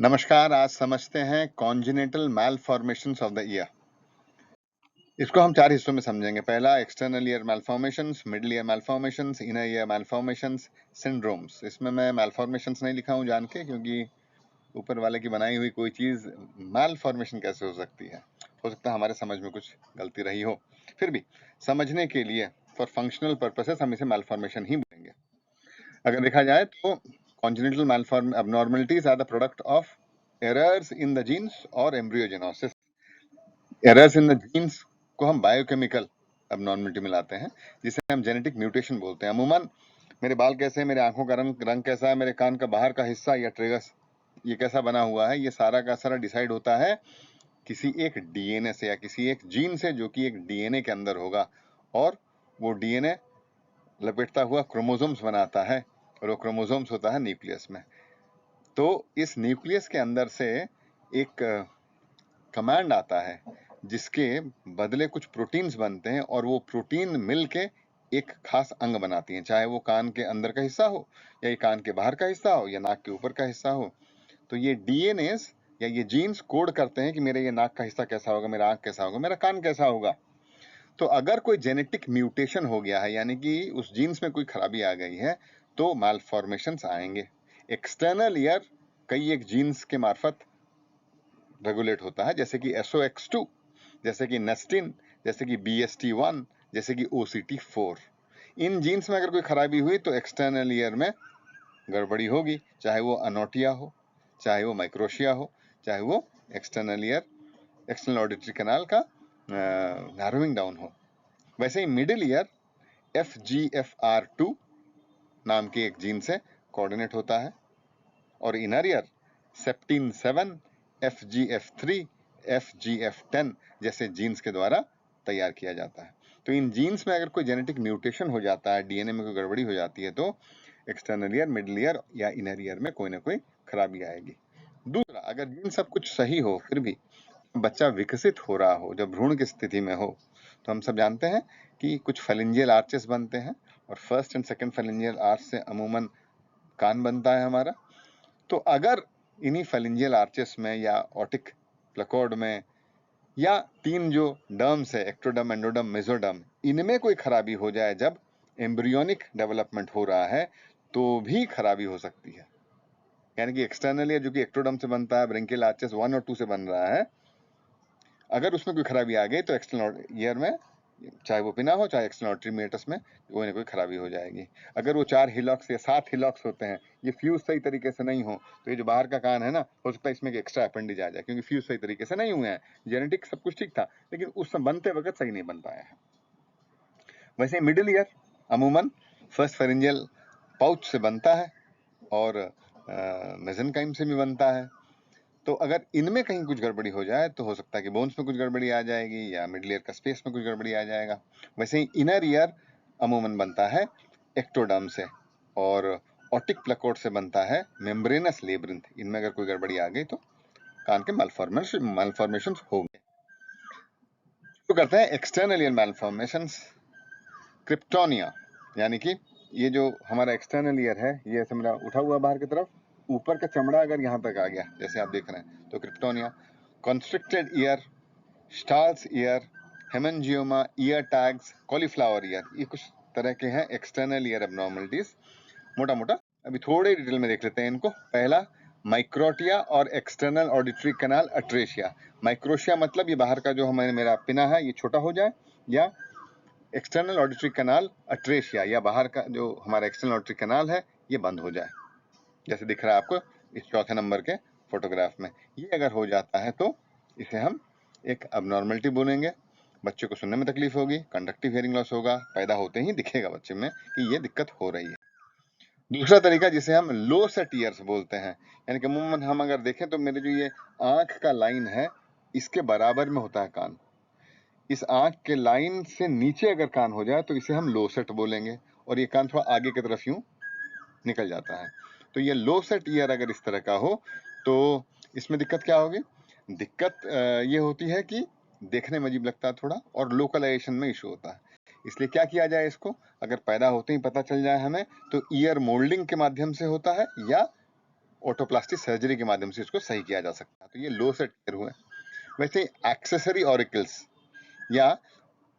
नमस्कार। आज समझते हैं congenital malformations of the year. इसको हम 4 हिस्सों में समझेंगे। पहला external ear malformations, middle ear malformations, inner ear malformations, syndromes. इसमें मैं मैलफॉर्मेशंस नहीं लिखा हूं जान के, क्योंकि ऊपर वाले की बनाई हुई कोई चीज मैलफॉर्मेशन कैसे हो सकती है। हो सकता है हमारे समझ में कुछ गलती रही हो, फिर भी समझने के लिए फॉर फंक्शनल पर्पसेस हम इसे मैलफॉर्मेशन ही बोलेंगे। अगर देखा जाए तो congenital malform abnormalities are the product of errors in the genes or embryogenesis. Errors in the genes को हम बायोकेमिकल abnormality में लाते हैं, जिसे हम जेनेटिक म्यूटेशन बोलते हैं। अमूमन मेरे बाल कैसे हैं, मेरे आंखों का रंग कैसा है, मेरे कान का बाहर का हिस्सा या ट्रेगस ये कैसा बना हुआ है, ये सारा का सारा डिसाइड होता है किसी एक डीएनए से या किसी एक जीन से, जो कि एक डीएनए के अंदर होगा, और वो डीएनए लपेटता हुआ क्रोमोसोम्स बनाता है, और वो क्रोमोसोम्स होता है न्यूक्लियस में। तो इस न्यूक्लियस के अंदर से एक कमांड आता है जिसके बदले कुछ प्रोटीन्स बनते हैं, और वो प्रोटीन मिलके एक खास अंग बनाती हैं, चाहे वो कान के अंदर का हिस्सा हो, या ये कान के बाहर का हिस्सा हो, या नाक के ऊपर का हिस्सा हो। तो ये डीएनएस या ये जीन्स कोड करते हैं कि मेरे ये नाक का हिस्सा कैसा होगा, मेरा आंख कैसा होगा, मेरा कान कैसा होगा। तो अगर कोई जेनेटिक म्यूटेशन हो गया है, यानी कि उस जीन्स में कोई खराबी आ गई है, तो मालफॉर्मेशंस आएंगे। एक्सटर्नल ईयर कई एक जीन्स के मार्फत रेगुलेट होता है, जैसे कि SOX2, जैसे कि नेस्टिन, जैसे कि BST1, जैसे कि OCT4। इन जीन्स में अगर कोई खराबी हुई तो एक्सटर्नल ईयर में गड़बड़ी होगी, चाहे वो अनोटिया हो, चाहे वो माइक्रोशिया हो, चाहे वो external ear external auditory canal का नैरोइंग डाउन हो। वैसे ही मिडिल ईयर FGFR2 नाम के एक जीन से कोऑर्डिनेट होता है, और इनर ईयर सेप्टिन 7, FGF3, FGF10 जैसे जीन्स के द्वारा तैयार किया जाता है। तो इन जीन्स में अगर कोई जेनेटिक म्यूटेशन हो जाता है, डीएनए में कोई गड़बड़ी हो जाती है, तो एक्सटर्नल ईयर, मिडिल ईयर या इनर ईयर में कोई ना कोई खराबी आएगी। दूसरा, अगर जीन सब कुछ सही हो, फिर भी बच्चा विकसित हो रहा हो, जब भ्रूण की स्थिति में हो, तो हम सब जानते हैं कि कुछ फेलिंजियल आर्चेस बनते हैं, और फर्स्ट एंड सेकंड फेलिंजियल आर्च से अमूमन कान बनता है हमारा। तो अगर इन्हीं फेलिंजियल आर्चेस में या ऑटिक प्लकॉर्ड में, या 3 जो डर्म्स है, एक्टोडर्म, एंडोडर्म, मेसोडर्म, इनमें कोई खराबी हो जाए जब एम्ब्रियोनिक डेवलपमेंट हो रहा है, तो भी खराबी हो सकती है। यानी कि एक्सटर्नल ईयर जो कि एक्टोडर्म से बनता है, ब्रेंकियल आर्चेस 1 और 2 से बन रहा है, अगर उसमें कोई खराबी आ गई तो एक्सटर्नल ईयर में, चाहे वो पिना हो, चाहे एक्सटर्नल ऑडिटरी मेटस में, कोई ना कोई खराबी हो जाएगी। अगर वो 4 हिलॉक्स या 7 हिलॉक्स होते हैं, ये फ्यूज सही तरीके से नहीं हो, तो ये जो बाहर का कान है ना, हो सकता है इसमें एक एक्स्ट्रा अपेंडिज आ जाए, क्योंकि फ्यूज सही तरीके से नहीं हुए हैं। जेनेटिक सब कुछ ठीक था, लेकिन उस समय बनते वक्त सही नहीं बन पाया है। वैसे मिडिल ईयर अमूमन फर्स्ट फेरेंजियल पाउच से बनता है, और मेसेनकाइम से भी बनता है। तो अगर इनमें कहीं कुछ गड़बड़ी हो जाए, तो हो सकता है कि बोन्स में कुछ गड़बड़ी आ जाएगी, या मिडिल ईयर का स्पेस में कुछ गड़बड़ी आ जाएगा। वैसे ही इनर ईयर अमूमन बनता है एक्टोडर्म से, और ऑटिक प्लकोड से बनता है मेम्ब्रेनस लेब्रिंथ। इनमें अगर कोई गड़बड़ी आ गई तो कान के मालफॉर्मेशन हो गए। तो करते हैं एक्सटर्नल ईयर मालफॉर्मेशंस। क्रिप्टोनिया, यानी कि ये जो हमारा एक्सटर्नल ईयर है, ये ऐसे मेरा उठा हुआ बाहर की तरफ, ऊपर का चमड़ा अगर यहाँ तक आ गया, जैसे आप देख रहे हैं, तो cryptotia. Constricted ear, Stahl's ear, hemangioma, ear tags, cauliflower ear, ये कुछ तरह के हैं एक्सटर्नल ईयर एबनॉर्मलिटीज। मोटा मोटा अभी थोड़े डिटेल में देख लेते हैं इनको। पहला, माइक्रोटिया और external auditory canal atresia. Microtia मतलब ये बाहर का जो हमारे मेरा पिना है ये छोटा हो जाए, या एक्सटर्नल ऑडिटरी कैनाल अट्रेशिया, या बाहर का जो हमारा एक्सटर्नल ऑडिटरी कैनाल है ये बंद हो जाए, जैसे दिख रहा है आपको इस चौथे नंबर के फोटोग्राफ में। ये अगर हो जाता है तो इसे हम एक अबनॉर्मलिटी बोलेंगे। बच्चे को सुनने में तकलीफ होगी, कंडक्टिव हियरिंग लॉस होगा, पैदा होते ही दिखेगा बच्चे में कि ये दिक्कत हो रही है। दूसरा तरीका जिसे हम लो सेट ईयर्स बोलते हैं, यानी कि अमूमन हम अगर देखें तो मेरे जो ये आंख का लाइन है, इसके बराबर में होता है कान। इस आंख के लाइन से नीचे अगर कान हो जाए तो इसे हम लो सेट बोलेंगे, और ये कान थोड़ा आगे की तरफ यूं निकल जाता है। तो ये लो सेट ईयर अगर इस तरह का हो, तो इसमें दिक्कत क्या होगी? दिक्कत ये होती है कि देखने में अजीब लगता है थोड़ा, और लोकलाइजेशन में इशू होता है। इसलिए क्या किया जाए इसको, अगर पैदा होते ही पता चल जाए हमें, तो ईयर मोल्डिंग के माध्यम से होता है, या ओटोप्लास्टी सर्जरी के माध्यम से इसको सही किया जा सकता है। तो ये लो से टियर हुए। वैसे एक्सेसरी ऑरिकल्स या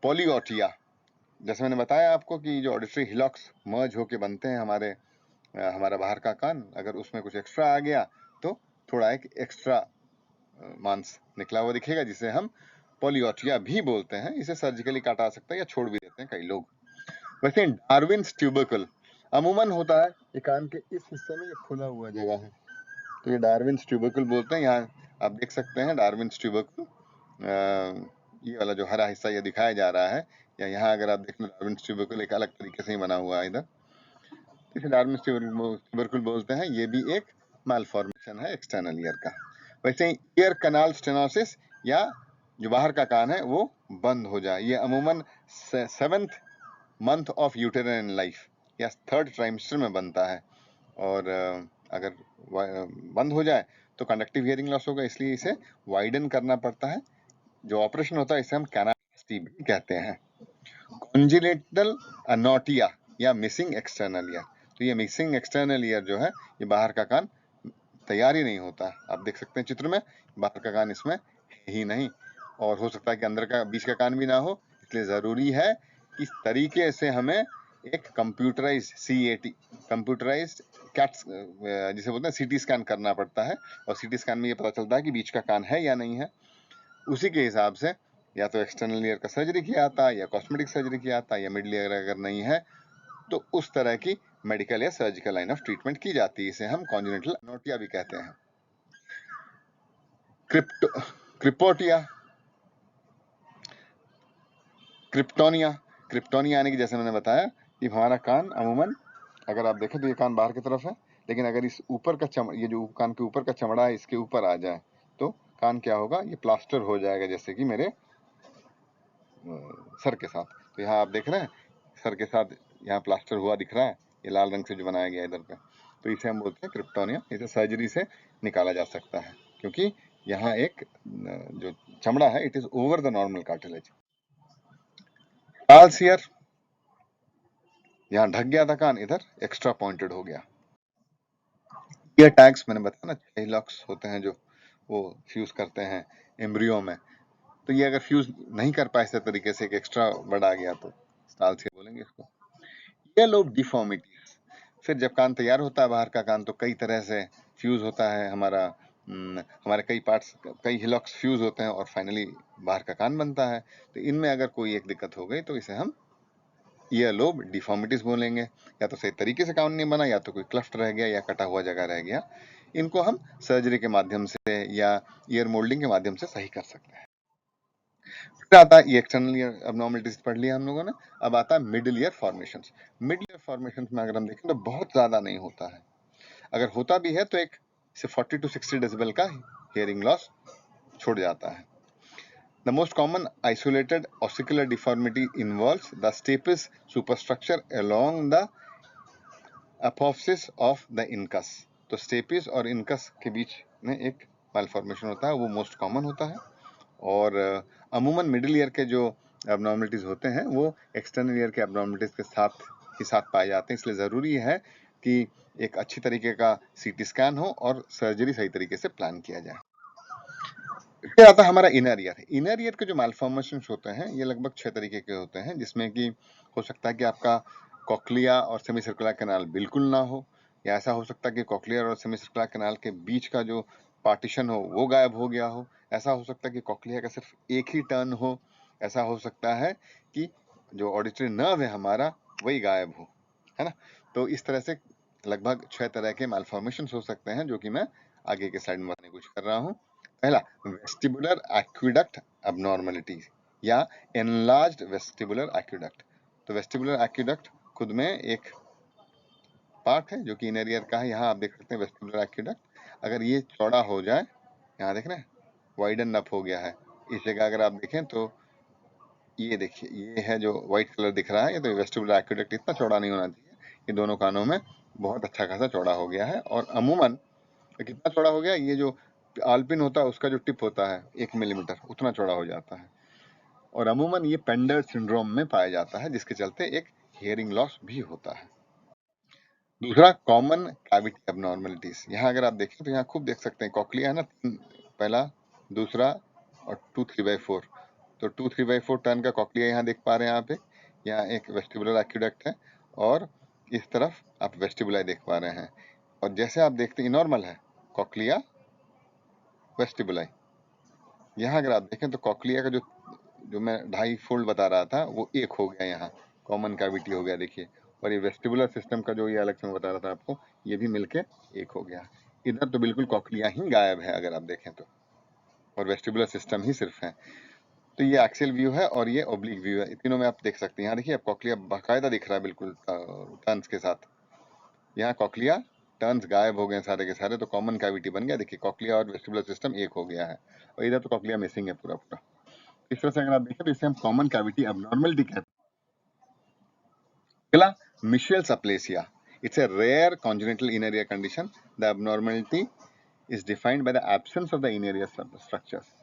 पॉलीओटिया, जैसे मैंने बताया आपको कि जो ऑडिटरी हिलॉक्स मर्ज होके बनते हैं हमारा बाहर का कान, अगर उसमें कुछ एक्स्ट्रा आ गया तो थोड़ा एक एक्स्ट्रा मांस निकला हुआ दिखेगा, जिसे हम पॉलीओटिया भी बोलते हैं। इसे सर्जिकली काटा सकते हैं या छोड़ भी देते हैं कई लोग। वैसे डार्विन्स ट्यूबरकल अमूमन होता है ये कान के इस हिस्से में, ये खुला हुआ जगह है, तो ये डार्विन्स ट्यूबरकल बोलते हैं। यहाँ आप देख सकते हैं डार्विन्स ट्यूबरकल, ये वाला जो हरा हिस्सा ये दिखाया जा रहा है, या यहाँ अगर आप देखें डार्विन्स ट्यूबरकल एक अलग तरीके से ही बना हुआ है इधर, इसे डार्विन्स ट्यूबरकल बोलते हैं। ये भी एक मालफॉर्मेशन है एक्सटर्नल ईयर का। वैसे ईयर कनाल स्टेनोसिस या जो बाहर का कान है वो बंद हो जाए, ये अमूमन 7th मंथ ऑफ यूटेरिन लाइफ या 3rd ट्राइमेस्टर में बनता है, और अगर बंद हो जाए तो कंडक्टिव हियरिंग लॉस होगा, इसलिए इसे वाइडन करना पड़ता है। जो ऑपरेशन होता है इसे हम कैनालोप्लास्टी भी कहते हैं। कॉन्जेनिटल अनोटिया या मिसिंग एक्सटर्नल ईयर, तो ये मिसिंग एक्सटर्नल ईयर जो है, ये बाहर का कान तैयार ही नहीं होता। आप देख सकते हैं चित्र में, बाहर का कान इसमें है ही नहीं, और हो सकता है कि अंदर का बीच का कान भी ना हो। इसलिए जरूरी है कि इस तरीके से हमें एक कंप्यूटराइज्ड CAT, कंप्यूटराइज्ड कैट्स जिसे बोलते हैं CT स्कैन करना पड़ता है, और CT स्कैन में ये पता चलता है कि बीच का कान है या नहीं है। उसी के हिसाब से या तो एक्सटर्नल ईयर का सर्जरी किया आता है, या कॉस्मेटिक सर्जरी किया आता है, या मिडल ईयर अगर नहीं है तो उस तरह की मेडिकल या सर्जिकल लाइन ऑफ ट्रीटमेंट की जाती है। इसे हम कॉन्जेनिटल अनोटिया भी कहते हैं। क्रिप्टोटिया, क्रिप्टोनिया, क्रिप्टोनिया यानी कि जैसे मैंने बताया कि हमारा कान अमूमन, अगर आप देखें तो ये कान बाहर की तरफ है, लेकिन अगर इस ऊपर का ये जो कान के ऊपर का चमड़ा है इसके ऊपर आ जाए तो कान क्या होगा, ये प्लास्टर हो जाएगा, जैसे कि मेरे सर के साथ। तो यहाँ आप देख रहे हैं सर के साथ यहाँ प्लास्टर हुआ दिख रहा है, ये लाल रंग से जो बनाया गया इधर पे, तो इसे हम बोलते हैं क्रिप्टोनिया। इसे सर्जरी से निकाला जा सकता है, क्योंकि यहाँ एक जो चमड़ा है it is over the normal cartilage. टाल्स ईयर, यहाँ ढक गया था कान, इधर एक्स्ट्रा पॉइंटेड हो गया। ईयर टैग्स मैंने बताया ना, हेलॉक्स होते हैं जो वो फ्यूज करते हैं एम्ब्रियो में, तो ये अगर फ्यूज नहीं कर पाए इस तरीके से, एक एक्स्ट्रा वर्ड आ गया तो टाल्स ईयर बोलेंगे इसको। ये लोग डिफॉर्मिटीज, फिर जब कान तैयार होता है बाहर का कान तो कई तरह से फ्यूज होता है हमारे कई पार्ट्स, कई हिलॉक्स फ्यूज होते हैं और फाइनली बाहर का कान बनता है। तो इनमें अगर कोई एक दिक्कत हो गई तो इसे हम ईयर लोब डिफॉर्मिटीज बोलेंगे। या तो सही तरीके से कान नहीं बना, या तो कोई क्लफ्ट रह गया, या कटा हुआ जगह रह गया। इनको हम सर्जरी के माध्यम से या ईयर मोल्डिंग के माध्यम से सही कर सकते हैं। फिर आता है एक्सटर्नल ईयर अबनॉर्मलिटीज, पढ़ लिया हम लोगों ने। अब आता है middle ear formations. Middle ear formations में अगर हम देखें तो बहुत ज्यादा नहीं होता है, अगर होता भी है तो एक से 40 to 60 डेसिबल का हियरिंग लॉस छोड़ जाता है। The most common isolated ossicular deformity involves the stapes superstructure along the apophysis of the incus। तो स्टेपिस और इनकस के बीच में एक मालफॉर्मेशन होता है, वो मोस्ट कॉमन होता है। और अमूमन मिडिल ईयर के जो एबनॉर्मलिटीज होते हैं वो एक्सटर्नल ईयर के एबनॉर्मलिटीज के साथ पाए जाते हैं। इसलिए ज़रूरी है कि एक अच्छी तरीके का CT स्कैन हो और सर्जरी सही तरीके से प्लान किया जाए। फिर आता है हमारा इनर ईयर। इनर ईयर के जो मालफॉर्मेशन होते हैं ये लगभग 6 तरीके के होते हैं, जिसमें कि हो सकता है कि आपका कॉक्लिया और सेमी सर्कुलर कैनाल बिल्कुल ना हो, या ऐसा हो सकता है कि कॉक्लियर और सेमी सर्कुलर कैनाल के बीच का जो पार्टीशन हो वो गायब हो गया हो। ऐसा हो सकता है कि कॉक्लिया का सिर्फ एक ही टर्न हो। ऐसा हो सकता है कि जो ऑडिटरी नर्व है हमारा वही गायब हो, है ना। तो इस तरह से लगभग 6 तरह के मालफॉर्मेशन हो सकते हैं, जो कि मैं आगे के स्लाइड में बताने की कोशिश कर रहा हूँ। पहला, वेस्टिबुलर एक्विडक्ट अबनॉर्मलिटी या एनलार्ज्ड वेस्टिबुलर एक्विडक्ट। तो वेस्टिबुलर एक्विडक्ट खुद में एक पार्ट है जो कि इनर ईयर का है। यहाँ आप देख सकते हैं वेस्टिबुलर एक्विडक्ट, अगर ये चौड़ा हो जाए, यहाँ देख रहे हैं वाइडन अप हो गया है, इस जगह अगर आप देखें तो ये देखिए, ये है जो व्हाइट कलर दिख रहा है, ये तो वेस्टिबुलर एक्विडक्ट इतना चौड़ा नहीं होना चाहिए। ये दोनों कानों में बहुत अच्छा खासा चौड़ा हो गया है, और अमूमन कितना चौड़ा हो गया, ये जो आल्पिन होता है उसका जो टिप होता है 1 मिलीमीटर उतना चौड़ा हो जाता है। और अमूमन ये पेंडर सिंड्रोम में पाया जाता है, जिसके चलते एक हियरिंग लॉस भी होता है। दूसरा कॉमन कैविटी एबनॉर्मलिटीज, यहाँ अगर आप देखें तो यहाँ खूब देख सकते हैं कॉक्लिया है ना, पहला, दूसरा और 2 3/4, तो 2 3/4 टन का कॉक्लिया यहाँ देख पा रहे हैं आप, यहाँ एक वेस्टिबुलर एक्यूडक्ट है और इस तरफ आप वेस्टिबुलाई देख पा रहे हैं। और जैसे आप देखते हैं नॉर्मल है कॉक्लिया वेस्टिबुलाई, यहाँ अगर आप देखें तो कॉक्लिया का जो मैं 2.5 फोल्ड बता रहा था वो 1 हो गया, यहाँ कॉमन कैविटी हो गया देखिए। और ये वेस्टिबुलर सिस्टम का जो ये अलग से मैं बता रहा था आपको, ये भी मिलके 1 हो गया। इधर तो बिल्कुल कॉक्लिया ही गायब है अगर आप देखें तो, और वेस्टिबुलर सिस्टम ही सिर्फ है। तो ये एक्सियल व्यू है और ये ओब्लिक व्यू है, तीनों में आप देख सकते हैं। यहाँ देखिए आप कॉक्लिया बाकायदा दिख रहा है बिल्कुल टर्न्स के साथ, यहाँ कॉक्लिया टर्न्स गायब हो गए सारे के सारे, तो कॉमन कैविटी बन गया। देखिए कॉक्लिया और वेस्टिबुलर सिस्टम 1 हो गया है, और इधर तो कॉक्लिया मिसिंग है पूरा पूरा। इस तरह से अगर आप देखें तो इसे हम कॉमन कैविटी एबनॉर्मलिटी कहते हैं। अगला Michel's aplasia, it's a rare congenital inner ear condition. The abnormality is defined by the absence of the inner ear structures.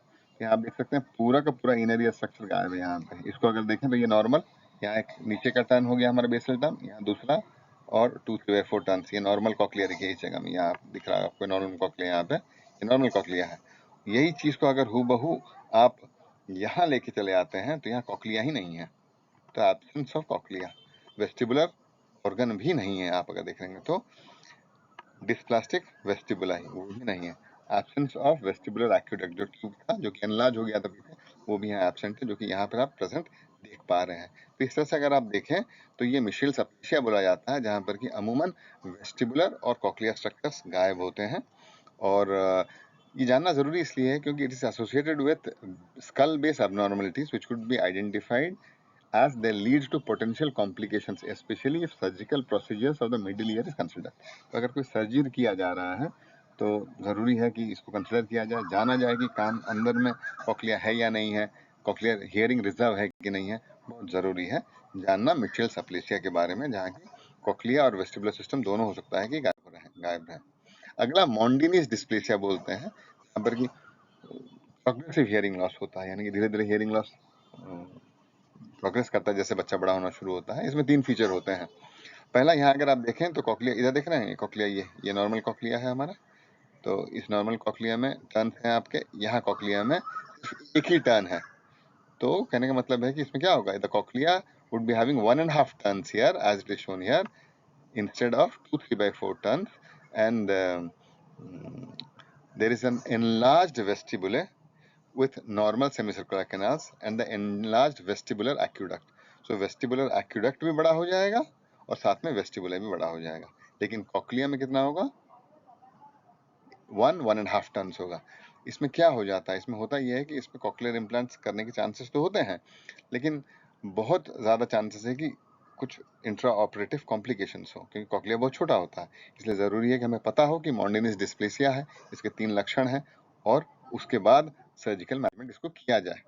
यहाँ आप देख सकते हैं पूरा का पूरा इन एरिया स्ट्रक्चर गायब है यहाँ पे। इसको अगर देखें तो ये नॉर्मल, यहाँ एक नीचे का टर्न हो गया हमारा बेसल टर्न, यहाँ दूसरा और 2 3/4 टर्न, ये नॉर्मल कॉक्लिया देखिए इस जगह में, यहाँ दिख रहा है आपको नॉर्मल कॉक्लिया, यहाँ पे ये नॉर्मल कॉक्लिया है। यही चीज को अगर हूबहू आप यहाँ लेके चले आते हैं तो यहाँ कॉक्लिया ही नहीं है, तो absence of cochlea. Vestibular organ भी नहीं है, आप अगर देखेंगे तो डिस्प्लास्टिक वेस्टिबुलाई वो भी नहीं है। एब्सेंस ऑफ वेस्टिबुलर एक्यूडक्ट जो ट्यूब था, जो कि एनलार्ज हो गया था पीछे, वो भी यहाँ एब्सेंट है, जो कि यहाँ पर आप प्रेजेंट देख पा रहे हैं। तो इस तरह से अगर आप देखें तो ये मिशेल्स अप्लेसिया बोला जाता है, जहाँ पर कि अमूमन वेस्टिबुलर और कॉक्लिया स्ट्रक्चर्स गायब होते हैं। और ये जानना जरूरी इसलिए है क्योंकि it is associated with skull base abnormalities which could be identified as they lead to potential complications, especially if surgical procedures of the middle ear is considered। तो अगर कोई सर्जरी किया जा रहा है तो जरूरी है कि इसको कंसिडर किया जाए, जाना जाए कि कान अंदर में कॉक्लिया है या नहीं है, कॉक्लियर हियरिंग रिजर्व है कि नहीं है, बहुत जरूरी है जानना मिशेल्स अप्लेसिया के बारे में, जहाँ की कॉक्लिया और वेस्टिबुलर सिस्टम दोनों हो सकता है कि गायब है। अगला मॉन्डिनिस डिस्प्लेसिया बोलते हैं, यहाँ पर की प्रोग्रेसिव हियरिंग लॉस होता है, यानी कि धीरे धीरे हियरिंग लॉस प्रोग्रेस करता है जैसे बच्चा बड़ा होना शुरू होता है। इसमें 3 फीचर होते हैं। पहला, यहाँ अगर आप देखें तो कॉक्लिया इधर देख रहे हैं, कॉक्लिया ये नॉर्मल कॉक्लिया है हमारा, तो इस नॉर्मल कॉक्लिया में टर्न है आपके, यहाँ कॉक्लिया में एक ही टर्न है। तो कहने का मतलब है कि इसमें क्या होगा, the cochlea would be having 1.5 turns here as it is shown here instead of 2 3/4 turns, and there is an enlarged vestibule with normal semicircular canals and the enlarged vestibular aqueduct. So vestibular aqueduct भी बड़ा हो जाएगा और साथ में vestibular भी बड़ा हो जाएगा, लेकिन कॉक्लिया में कितना होगा, 1.5 टन्स होगा। इसमें क्या हो जाता है, इसमें होता यह है कि इसमें कॉक्लियर इम्प्लांट्स करने के चांसेस तो होते हैं, लेकिन बहुत ज़्यादा चांसेस है कि कुछ इंट्रा ऑपरेटिव कॉम्प्लिकेशंस हो, क्योंकि कॉक्लिया बहुत छोटा होता है। इसलिए ज़रूरी है कि हमें पता हो कि मॉन्डिनिस डिस्प्लेसिया है, इसके 3 लक्षण हैं, और उसके बाद सर्जिकल मैनेजमेंट इसको किया जाए।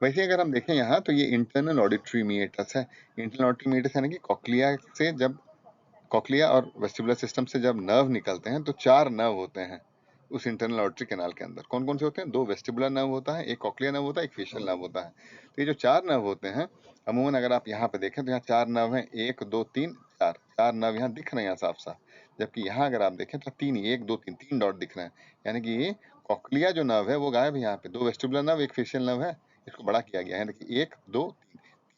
वैसे अगर हम देखें यहाँ तो ये इंटरनल ऑडिटरी मीएटस है। इंटरनल ऑडिटरी मीएटस यानी कि कॉक्लिया से जब कॉक्लिया और वेस्टिबुलर सिस्टम से जब नर्व निकलते हैं तो 4 नर्व होते हैं उस इंटरनल ऑडिटरी कैनाल के अंदर। कौन कौन से होते हैं, 2 वेस्टिबुलर नर्व होता है, एक कॉक्लिया नर्व होता है, एक फेशियल नर्व होता है। तो ये जो 4 नर्व होते हैं, अमूमन अगर आप यहाँ पे देखें तो यहाँ 4 नर्व हैं, 1 2 3 4 नर्व यहाँ दिख रहे हैं साफ साफ, जबकि यहाँ अगर आप देखें तो 3 1 2 3 डॉट दिख रहे हैं, यानी कि कॉक्लिया जो नर्व है वो गायब है। यहाँ पे 2 वेस्टिबुलर नर्व, एक फेशियल नर्व है, इसको बड़ा किया गया है, देखिए 1 2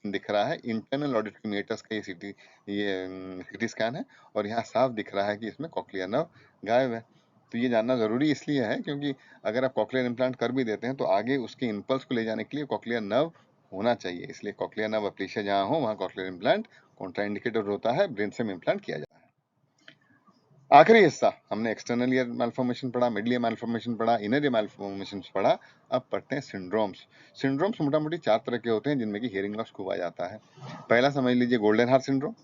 3 दिख रहा है। इंटरनल ऑडिटरी मीएटस का ये सीटी स्कैन है, और यहाँ साफ दिख रहा है कि इसमें कॉक्लिया नर्व गायब है। तो ये जानना जरूरी इसलिए है क्योंकि अगर आप कॉक्लियर इम्प्लांट कर भी देते हैं तो आगे उसके इम्पल्स को ले जाने के लिए कॉक्लियर नर्व होना चाहिए, इसलिए कॉक्लियर नर्व अप्लेशिया जहाँ हो वहाँ कॉक्लियर इम्प्लांट कॉन्ट्राइंडिकेटेड होता है, ब्रेन स्टेम इम्प्लांट किया जाता है। आखिरी हिस्सा हमने एक्सटर्नल ईयर मैलफॉर्मेशन पढ़ा, मिडल ईयर मैलफॉर्मेशन पढ़ा, इनर ईयर मैलफॉर्मेशन पढ़ा। अब पढ़ते हैं सिंड्रोम्स। सिंड्रोम्स मोटा मोटी 4 तरह के होते हैं जिनमें कि हियरिंग लॉस खूब आ जाता है। पहला समझ लीजिए गोल्डन हार्ट सिंड्रोम,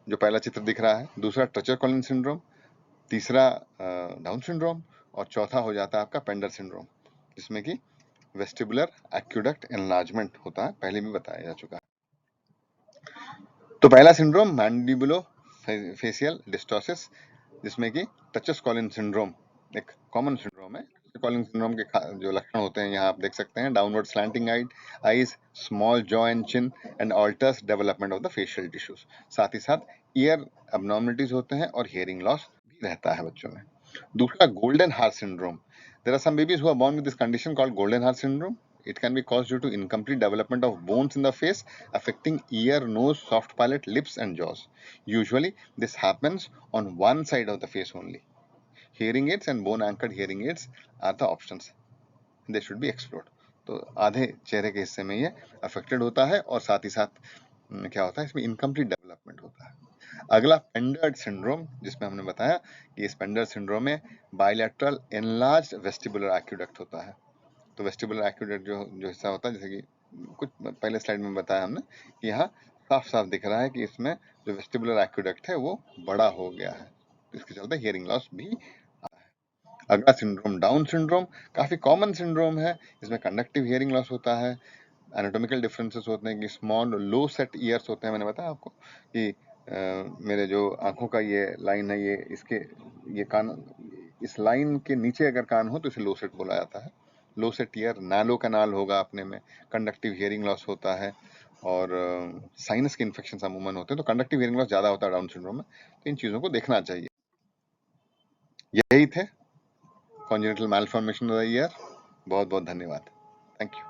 जो पहला चित्र दिख रहा है, दूसरा ट्रचर कॉलिन सिंड्रोम, तीसरा डाउन सिंड्रोम, और चौथा हो जाता है आपका पेंडर सिंड्रोम, जिसमें कि वेस्टिबुलर एक्यूडक्ट एनलार्जमेंट होता है, पहले भी बताया जा चुका है। तो पहला सिंड्रोम मैंडिबुलो फेशियल डिस्टोसिस, जिसमें कि टचस कॉलिन सिंड्रोम एक कॉमन सिंड्रोम है। कॉलिन सिंड्रोम के जो लक्षण होते हैं यहाँ आप देख सकते हैं, downward slanting eyes, small jaw and chin, and alters development of the facial tissues. साथ ही साथ ईयर abnormalities होते हैं और hearing loss भी रहता है बच्चों में। दूसरा golden hair syndrome. There are some babies who are born with this condition called golden hair syndrome. It can be caused due to incomplete development of bones in the face, affecting ear, nose, soft palate, lips, and jaws. Usually, this happens on one side of the face only. Hearing aids and bone-anchored hearing aids are the options. They should be explored. तो आधे चेहरे के हिस्से में ये affected होता है और साथ ही साथ क्या होता है, इसमें इनकम्प्लीट डेवलपमेंट होता है। अगला पेंडर्ड सिंड्रोम, जिसमें हमने बताया कि इस पेंडर्ड सिंड्रोम में बायलैटरल एनलार्ज्ड वेस्टिबुलर एक्यूडक्ट होता है। तो वेस्टिबुलर एक्यूडक्ट जो हिस्सा होता है, जैसे कि कुछ पहले स्लाइड में बताया हमने कि यहाँ साफ साफ दिख रहा है कि इसमें जो वेस्टिबुलर एक्यूडक्ट है वो बड़ा हो गया है, तो इसके चलते हियरिंग लॉस भी आता है। अगला सिंड्रोम डाउन सिंड्रोम, काफी कॉमन सिंड्रोम है। इसमें कंडक्टिव हियरिंग लॉस होता है, एनाटॉमिकल डिफरेंसेस होते हैं कि स्मॉल लो सेट ईयर्स होते हैं। मैंने बताया आपको कि मेरे जो आंखों का ये लाइन है, ये कान, इस लाइन के नीचे अगर कान हो तो इसे लो सेट बोला जाता है। लो सेट ईयर, नैलो कैनाल होगा अपने में, कंडक्टिव हियरिंग लॉस होता है और साइनस के इन्फेक्शन अमूमन होते हैं। तो कंडक्टिव हियरिंग लॉस ज्यादा होता है डाउन सिंड्रोम में, तो इन चीजों को देखना चाहिए। यही थे congenital malformation of the year. बहुत बहुत धन्यवाद। Thank you.